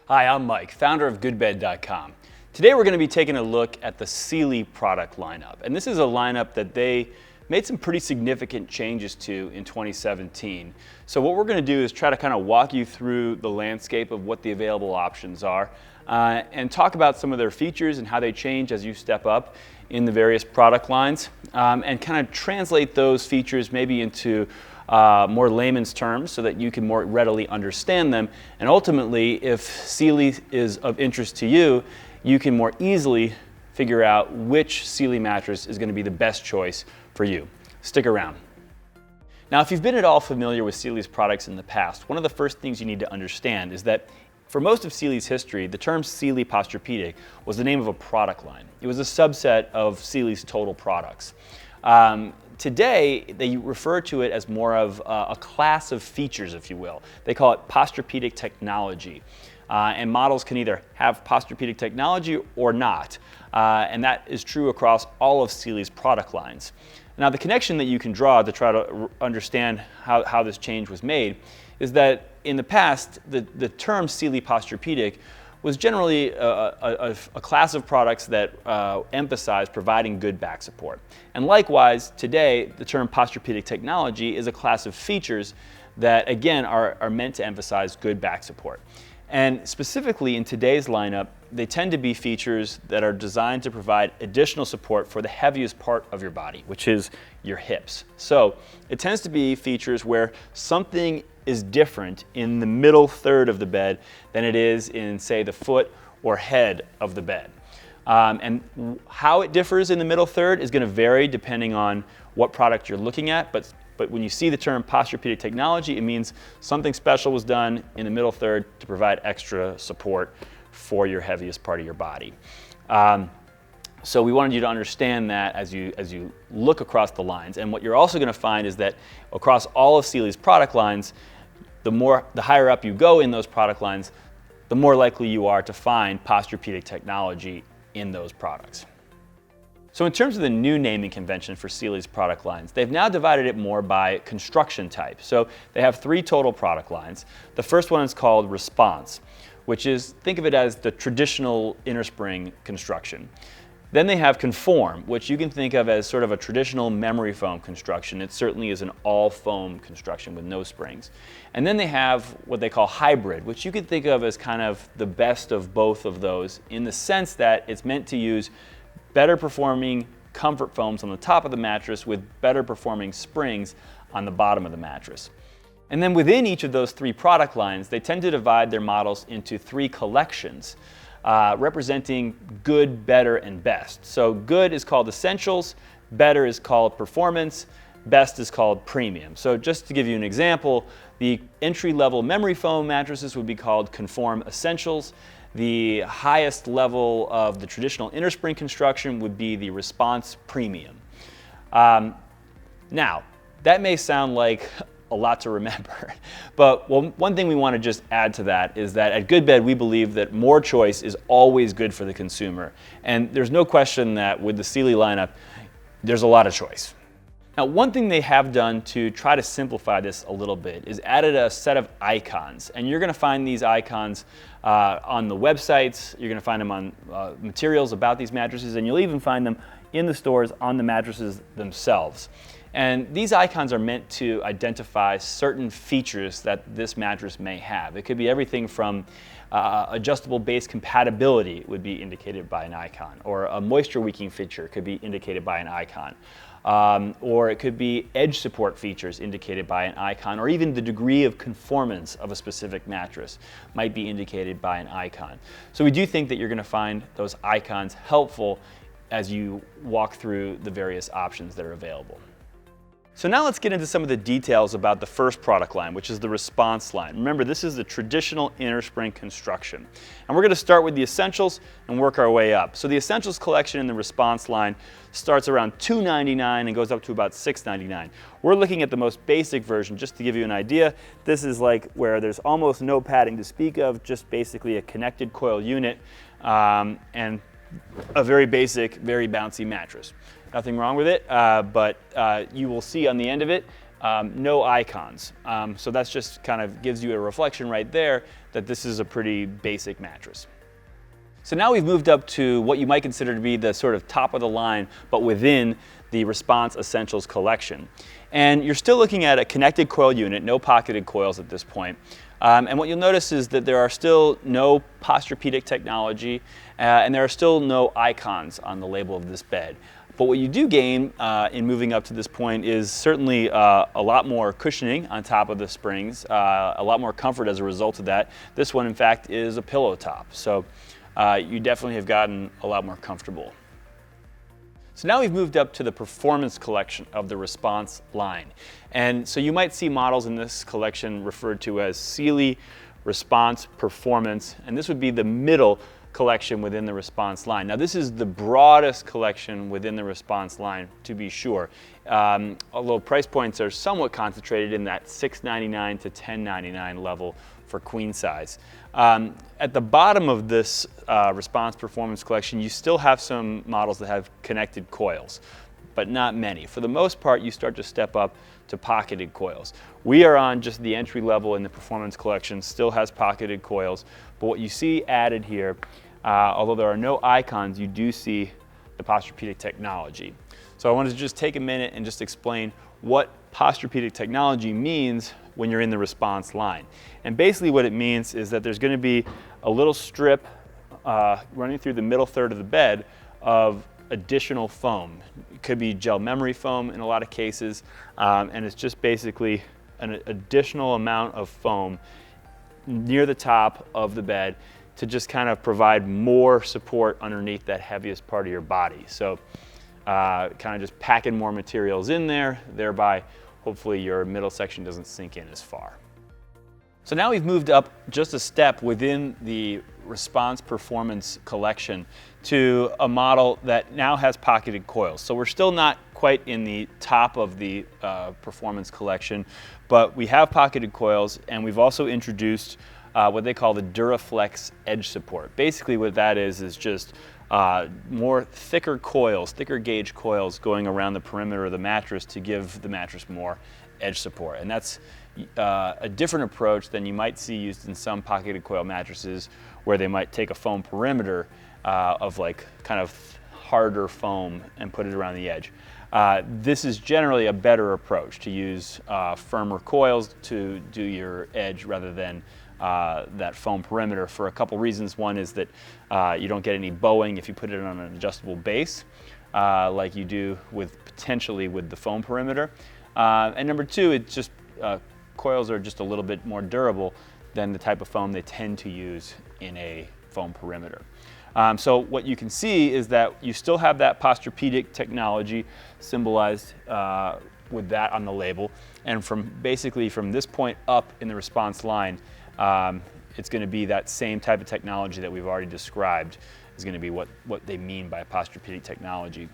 Hi, I'm Mike, founder of GoodBed.com. Today we're going to be taking a look at the Sealy product lineup. And this is a lineup that they made some pretty significant changes to in 2017. So what we're going to do is try to kind of walk you through the landscape of what the available options are and talk about some of their features and how they change as you step up in the various product lines and kind of translate those features maybe into more layman's terms so that you can more readily understand them. And ultimately, if Sealy is of interest to you, you can more easily figure out which Sealy mattress is going to be the best choice for you. Stick around. Now, if you've been at all familiar with Sealy's products in the past, one of the first things you need to understand is that for most of Sealy's history, the term Sealy Posturepedic was the name of a product line. It was a subset of Sealy's total products. Today, they refer to it as more of a class of features, if you will. They call it Posturepedic Technology. And models can either have Posturepedic technology or not. And that is true across all of Sealy's product lines. Now, the connection that you can draw to try to understand how this change was made is that in the past, the term Sealy Posturepedic was generally a class of products that emphasize providing good back support. And likewise, today, the term Posturepedic Technology is a class of features that, again, are meant to emphasize good back support. And specifically in today's lineup, they tend to be features that are designed to provide additional support for the heaviest part of your body, which is your hips. So it tends to be features where something is different in the middle third of the bed than it is in, say, the foot or head of the bed. And how it differs in the middle third is going to vary depending on what product you're looking at, but when you see the term Posturepedic Technology, it means something special was done in the middle third to provide extra support for your heaviest part of your body. So we wanted you to understand that as you look across the lines. And what you're also going to find is that across all of Sealy's product lines, the higher up you go in those product lines, the more likely you are to find Posturepedic Technology in those products. So in terms of the new naming convention for Sealy's product lines, they've now divided it more by construction type. So they have 3 total product lines. The first one is called Response, which is, think of it as the traditional innerspring construction. Then they have Conform, which you can think of as sort of a traditional memory foam construction. It certainly is an all foam construction with no springs. And then they have what they call Hybrid, which you can think of as kind of the best of both of those in the sense that it's meant to use better performing comfort foams on the top of the mattress with better performing springs on the bottom of the mattress. And then within each of those 3 product lines, they tend to divide their models into 3 collections, representing good, better, and best. So good is called Essentials, better is called Performance, best is called Premium. So just to give you an example, the entry-level memory foam mattresses would be called Conform Essentials. The highest level of the traditional innerspring construction would be the Response Premium. Now, that may sound like a lot to remember, but one thing we want to just add to that is that at GoodBed we believe that more choice is always good for the consumer. And there's no question that with the Sealy lineup, there's a lot of choice. Now, one thing they have done to try to simplify this a little bit is added a set of icons. And you're going to find these icons on the websites, you're going to find them on materials about these mattresses, and you'll even find them in the stores on the mattresses themselves. And these icons are meant to identify certain features that this mattress may have. It could be everything from adjustable base compatibility would be indicated by an icon, or a moisture wicking feature could be indicated by an icon. Or it could be edge support features indicated by an icon, or even the degree of conformance of a specific mattress might be indicated by an icon. So we do think that you're going to find those icons helpful as you walk through the various options that are available. So now let's get into some of the details about the first product line, which is the Response line. Remember, this is the traditional innerspring construction. And we're going to start with the Essentials and work our way up. So the Essentials collection in the Response line starts around $299 and goes up to about $699. We're looking at the most basic version just to give you an idea. This is like where there's almost no padding to speak of, just basically a connected coil unit and a very basic, very bouncy mattress. Nothing wrong with it, but you will see on the end of it no icons. So that's just kind of gives you a reflection right there that this is a pretty basic mattress. So now we've moved up to what you might consider to be the sort of top of the line, but within the Response Essentials collection. And you're still looking at a connected coil unit, no pocketed coils at this point. And what you'll notice is that there are still no Posturepedic Technology, and there are still no icons on the label of this bed. But what you do gain in moving up to this point is certainly a lot more cushioning on top of the springs, a lot more comfort as a result of that. This one, in fact, is a pillow top. So you definitely have gotten a lot more comfortable. So now we've moved up to the performance collection of the Response line. And so you might see models in this collection referred to as Sealy Response Performance, and this would be the middle collection within the Response line. Now this is the broadest collection within the Response line, to be sure, although price points are somewhat concentrated in that $699 to $1099 level for queen size. At the bottom of this Response Performance collection, you still have some models that have connected coils, but not many. For the most part, you start to step up to pocketed coils. We are on just the entry level in the Performance collection, still has pocketed coils, but what you see added here, although there are no icons, you do see the Posturepedic Technology. So I wanted to just take a minute and just explain what Posturepedic Technology means when you're in the Response line. And basically what it means is that there's going to be a little strip running through the middle third of the bed of additional foam. It could be gel memory foam in a lot of cases, and it's just basically an additional amount of foam near the top of the bed to just kind of provide more support underneath that heaviest part of your body. So kind of just packing more materials in there, thereby hopefully your middle section doesn't sink in as far. So now we've moved up just a step within the Response Performance collection to a model that now has pocketed coils. So we're still not quite in the top of the Performance collection, but we have pocketed coils, and we've also introduced what they call the DuraFlex edge support. Basically what that is just more thicker coils, thicker gauge coils going around the perimeter of the mattress to give the mattress more edge support. And that's a different approach than you might see used in some pocketed coil mattresses, where they might take a foam perimeter of like kind of harder foam and put it around the edge. This is generally a better approach, to use firmer coils to do your edge rather than that foam perimeter, for a couple reasons. One is that you don't get any bowing if you put it on an adjustable base like you do potentially with the foam perimeter. And number two, it's just coils are just a little bit more durable than the type of foam they tend to use in a foam perimeter. So what you can see is that you still have that Posturepedic Technology symbolized with that on the label, and basically from this point up in the Response line, it's going to be that same type of technology that we've already described is going to be what they mean by Posturepedic Technology.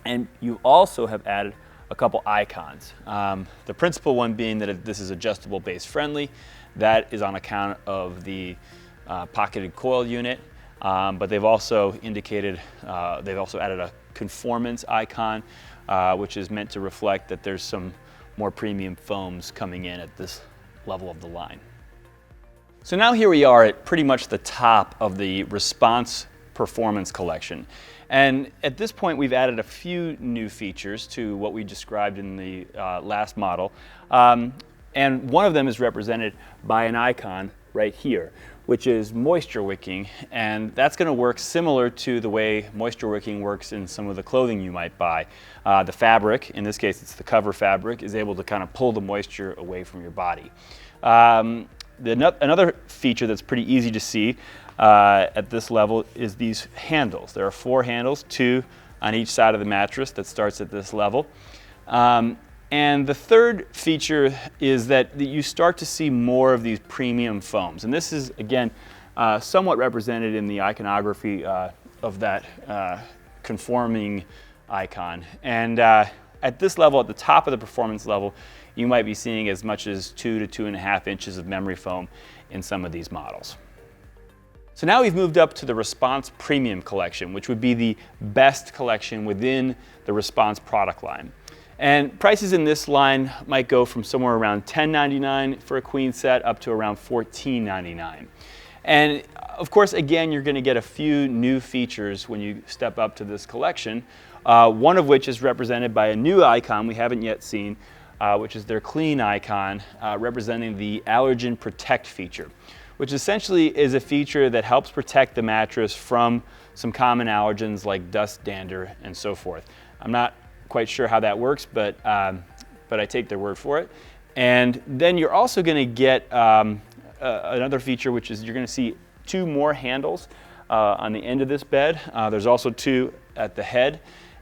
And you also have added a couple icons. The principal one being that this is adjustable base friendly. That is on account of the pocketed coil unit, but they've also indicated, they've also added a conformance icon, which is meant to reflect that there's some more premium foams coming in at this level of the line. So now here we are at pretty much the top of the Response Performance collection. And at this point, we've added a few new features to what we described in the last model. And one of them is represented by an icon right here, which is moisture wicking. And that's going to work similar to the way moisture wicking works in some of the clothing you might buy. The fabric, in this case it's the cover fabric, is able to kind of pull the moisture away from your body. Another feature that's pretty easy to see at this level is these handles. There are 4 handles, 2 on each side of the mattress, that starts at this level. And the third feature is that you start to see more of these premium foams. And this is, again, somewhat represented in the iconography of that conforming icon. And at this level, at the top of the performance level, you might be seeing as much as 2 to 2.5 inches of memory foam in some of these models. So now we've moved up to the Response Premium collection, which would be the best collection within the Response product line. And prices in this line might go from somewhere around $10.99 for a queen set up to around $14.99. And of course, again, you're going to get a few new features when you step up to this collection, one of which is represented by a new icon we haven't yet seen, which is their clean icon, representing the Allergen Protect feature, which essentially is a feature that helps protect the mattress from some common allergens like dust, dander, and so forth. I'm not quite sure how that works, but I take their word for it. And then you're also going to get another feature, which is you're going to see 2 more handles on the end of this bed. There's also 2 at the head,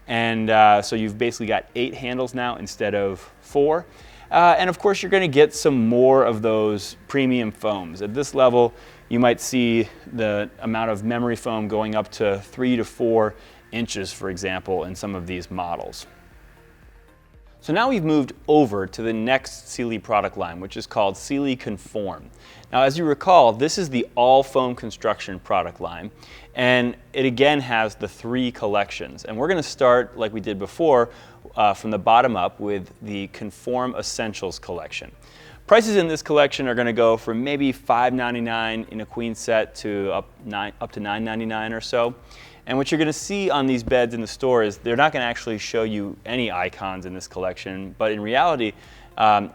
and so you've basically got 8 handles now instead of 4. And of course, you're going to get some more of those premium foams. At this level, you might see the amount of memory foam going up to 3 to 4 inches, for example, in some of these models. So now we've moved over to the next Sealy product line, which is called Sealy Conform. Now, as you recall, this is the all foam construction product line, and it again has the 3 collections. And we're going to start, like we did before, from the bottom up with the Conform Essentials collection. Prices in this collection are going to go from maybe $5.99 in a queen set to up to $9.99 or so. And what you're going to see on these beds in the store is they're not going to actually show you any icons in this collection, but in reality,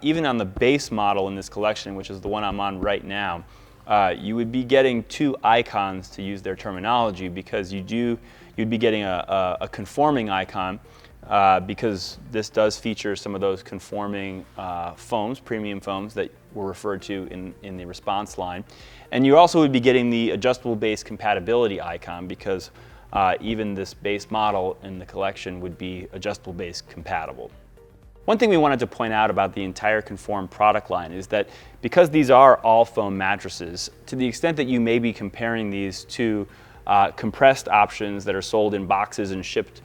even on the base model in this collection, which is the one I'm on right now, you would be getting 2 icons, to use their terminology, because you'd be getting a conforming icon, because this does feature some of those conforming foams, premium foams that were referred to in the response line. And you also would be getting the adjustable base compatibility icon, because even this base model in the collection would be adjustable base compatible. One thing we wanted to point out about the entire Conform product line is that because these are all foam mattresses, to the extent that you may be comparing these to compressed options that are sold in boxes and shipped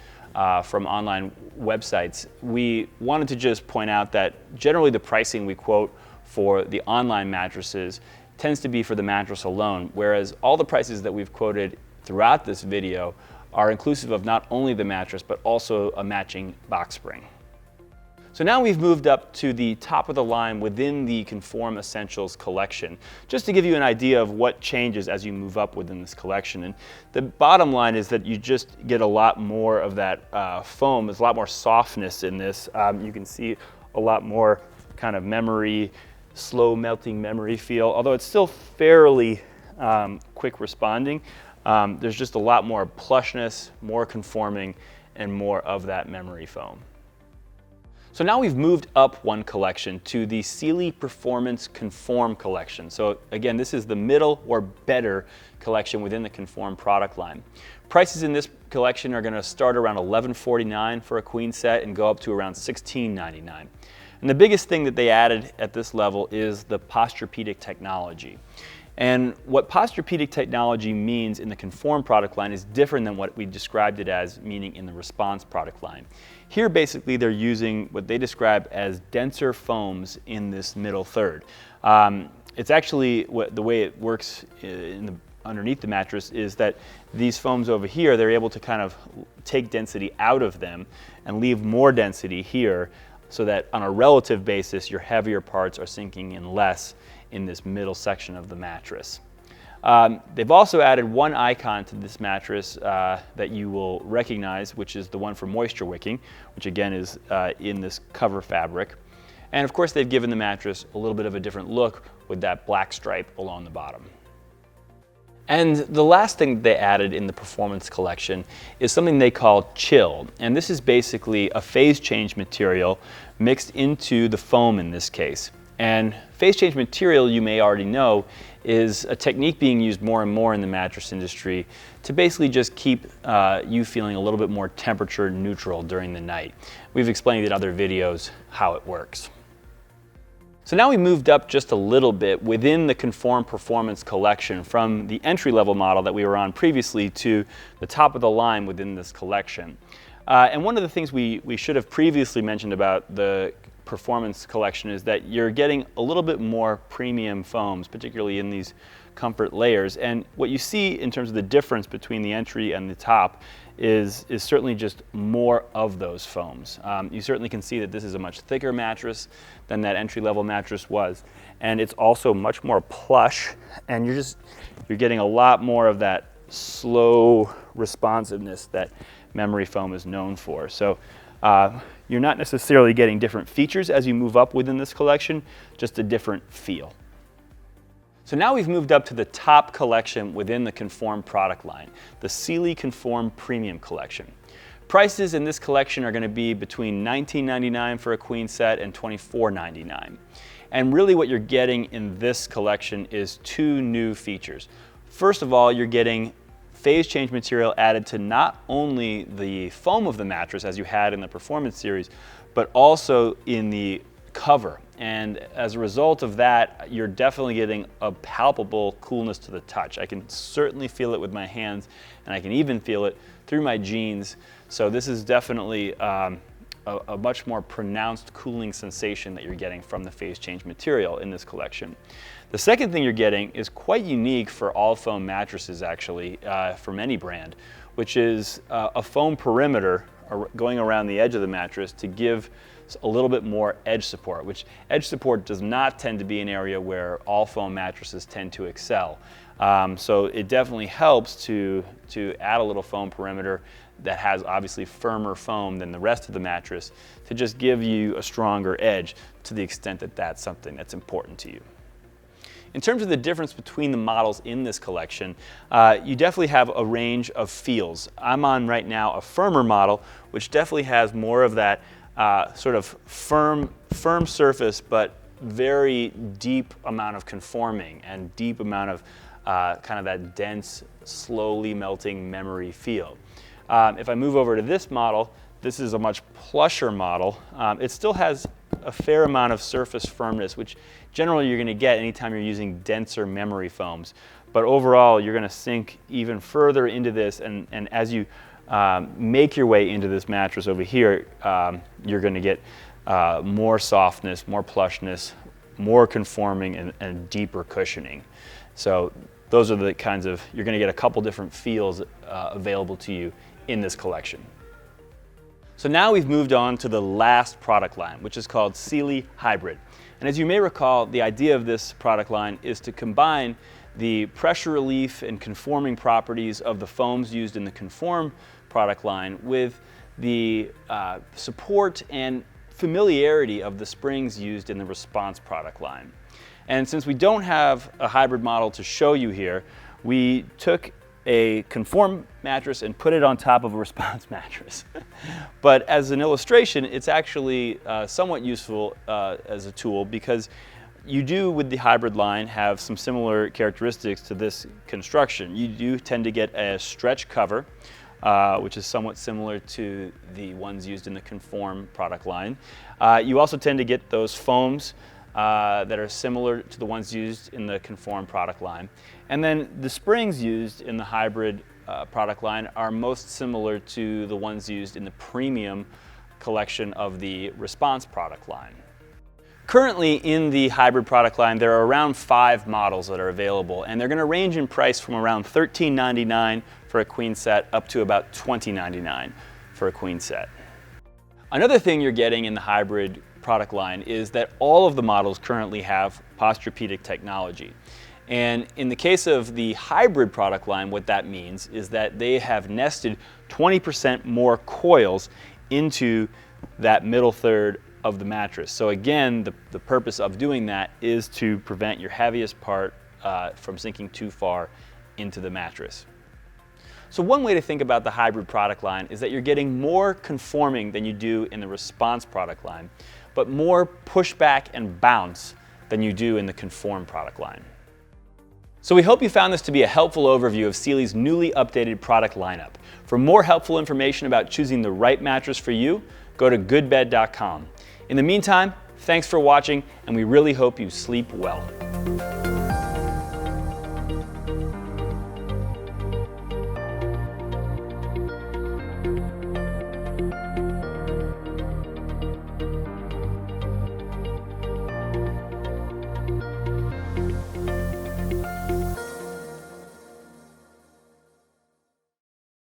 from online websites, we wanted to just point out that generally the pricing we quote for the online mattresses tends to be for the mattress alone, whereas all the prices that we've quoted throughout this video are inclusive of not only the mattress, but also a matching box spring. So now we've moved up to the top of the line within the Conform Essentials collection, just to give you an idea of what changes as you move up within this collection. And the bottom line is that you just get a lot more of that foam. There's a lot more softness in this. You can see a lot more kind of memory, slow melting memory feel, although it's still fairly quick responding. There's just a lot more plushness, more conforming, and more of that memory foam. So now we've moved up one collection to the Sealy Performance Conform collection. So again, this is the middle or better collection within the Conform product line. Prices in this collection are going to start around $11.49 for a queen set and go up to around $16.99. And the biggest thing that they added at this level is the Posturepedic Technology. And what Posturepedic Technology means in the Conform product line is different than what we described it as meaning in the Response product line. Here basically they're using what they describe as denser foams in this middle third. It's actually the way it works underneath the mattress is that these foams over here, they're able to kind of take density out of them and leave more density here, so that on a relative basis your heavier parts are sinking in less in this middle section of the mattress. They've also added one icon to this mattress that you will recognize, which is the one for moisture wicking, which again is in this cover fabric. And of course they've given the mattress a little bit of a different look with that black stripe along the bottom. And the last thing they added in the Performance collection is something they call Chill. And this is basically a phase change material mixed into the foam in this case. And phase change material, you may already know, is a technique being used more and more in the mattress industry to basically just keep you feeling a little bit more temperature neutral during the night. We've explained in other videos how it works. So now we moved up just a little bit within the Conform Performance collection from the entry-level model that we were on previously to the top of the line within this collection. And one of the things we should have previously mentioned about the Performance collection is that you're getting a little bit more premium foams, particularly in these comfort layers. And what you see in terms of the difference between the entry and the top is certainly just more of those foams. You certainly can see that this is a much thicker mattress than that entry-level mattress was. And it's also much more plush, and you're getting a lot more of that slow responsiveness that memory foam is known for. So you're not necessarily getting different features as you move up within this collection, just a different feel. So now we've moved up to the top collection within the Conform product line, the Sealy Conform Premium Collection. Prices in this collection are going to be between $19.99 for a queen set and $24.99. And really what you're getting in this collection is two new features. First of all, you're getting phase change material added to not only the foam of the mattress as you had in the Performance series, but also in the cover. And as a result of that, you're definitely getting a palpable coolness to the touch. I can certainly feel it with my hands, and I can even feel it through my jeans. So this is definitely a much more pronounced cooling sensation that you're getting from the phase change material in this collection. The second thing you're getting is quite unique for all foam mattresses, actually, from any brand, which is a foam perimeter going around the edge of the mattress to give a little bit more edge support, which edge support does not tend to be an area where all foam mattresses tend to excel. So it definitely helps to add a little foam perimeter that has obviously firmer foam than the rest of the mattress to just give you a stronger edge to the extent that that's something that's important to you. In terms of the difference between the models in this collection, you definitely have a range of feels. I'm on right now a firmer model, which definitely has more of that sort of firm surface, but very deep amount of conforming and deep amount of kind of that dense, slowly melting memory feel. If I move over to this model, this is a much plusher model. It still has a fair amount of surface firmness, which generally you're going to get anytime you're using denser memory foams. But overall, you're going to sink even further into this, and as you make your way into this mattress over here, you're going to get more softness, more plushness, more conforming, and deeper cushioning. So those are the kinds of, you're going to get a couple different feels available to you in this collection. So now we've moved on to the last product line, which is called Sealy Hybrid. And as you may recall, the idea of this product line is to combine the pressure relief and conforming properties of the foams used in the Conform product line with the support and familiarity of the springs used in the Response product line. And since we don't have a hybrid model to show you here, we took a Conform mattress and put it on top of a Response mattress. But as an illustration, it's actually somewhat useful as a tool, because you do, with the hybrid line, have some similar characteristics to this construction. You do tend to get a stretch cover, which is somewhat similar to the ones used in the Conform product line. You also tend to get those foams that are similar to the ones used in the Conform product line. And then the springs used in the hybrid product line are most similar to the ones used in the premium collection of the Response product line. Currently in the hybrid product line, there are around 5 models that are available, and they're going to range in price from around $13.99 for a queen set up to about $20.99 for a queen set. Another thing you're getting in the hybrid product line is that all of the models currently have Posturepedic technology. And in the case of the hybrid product line, what that means is that they have nested 20% more coils into that middle third of the mattress. So again, the purpose of doing that is to prevent your heaviest part from sinking too far into the mattress. So one way to think about the hybrid product line is that you're getting more conforming than you do in the Response product line, but more pushback and bounce than you do in the Conform product line. So we hope you found this to be a helpful overview of Sealy's newly updated product lineup. For more helpful information about choosing the right mattress for you, go to GoodBed.com. In the meantime, thanks for watching, and we really hope you sleep well.